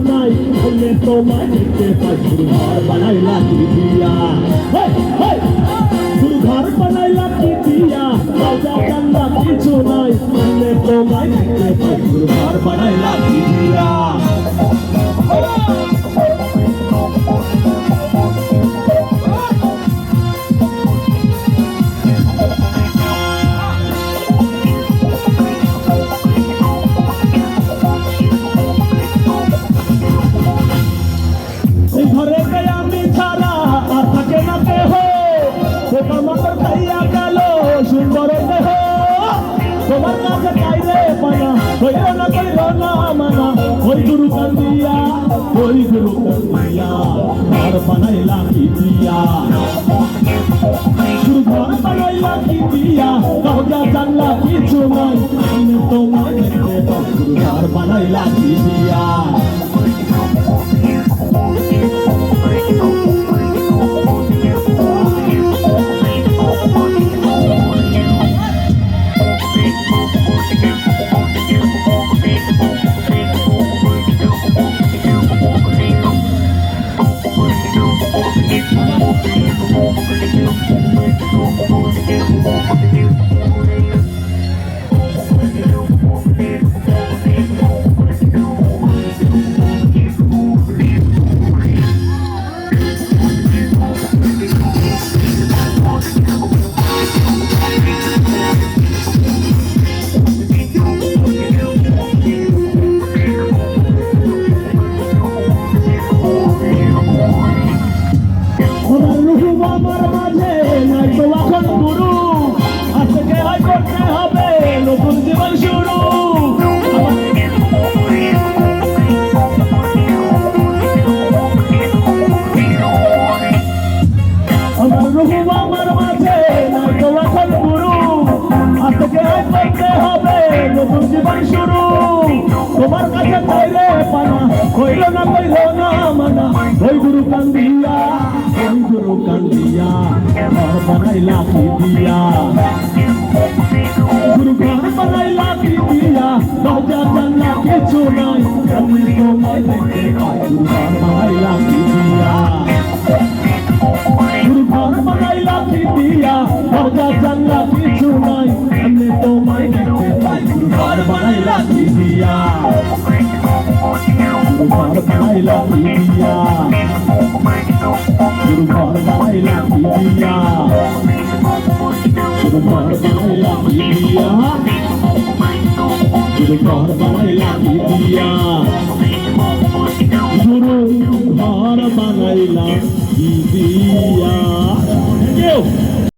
নাই, আমি তোমায় দেখতে পাই। গুরু ঘর বানাইলা কি দিয়া, গুরু ঘর বানাইলা কি দিয়া, রাজা জানলা কিছু নাই, আমি তোমায় দেখতে পাই। গুরু ঘর বানাইলা কি দিয়া। আমি ছাড়া আর থাকে না দেহ, পোকামাকড় খাইয়া গেল সুন্দর দেহ। তোমার কাছে চাইলে পানা, হইল না কইল না মানা। ওই গুরু কান্দিয়া, ওই গুরু কান্দিয়া, ঘর বানাইলা কি দিয়া, গুরু ঘর বানাইলা কি দিয়া, কাউয়া জানলা কিছু নাই, আমি তোমায় দেখতে পাই। গুরু ঘর বানাইলা কি দিয়া। আমার মাঝে নাই তো এখন গুরু, আজকে হয় করতে হবে নতুন জীবন শুরু। আমার রূপ আমার মাঝে নাই তো এখন গুরু, আজকে হয় করতে হবে নতুন জীবন শুরু। তোমার কাছে চাইলে পানা, কইল না কইল না মানা। ওই গুরু কান্দিয়া, ওই গুরু কান্দিয়া, ঘর বানাইলা কি দিয়া, গুরু ঘর বানাইলা কি দিয়া, দরজা জানলা কিছু নাই, আমি তোমায় দেখতে পাই। গুরু ঘর বানাইলা কি দিয়া, গুরু ঘর বানাইলা কি দিয়া, দরজা জানলা কিছু নাই, আমি তোমায় দেখতে পাই। গুরু ঘর বানাইলা কি দিয়া, গুরু ঘর বানাইলা কি দিয়া, গুরু ঘর বানাইলা কি দিয়া, গুরু ঘর বানাইলা কি দিয়া, গুরু ঘর বানাইলা কি দিয়া, গুরু ঘর বানাইলা কি দিয়া।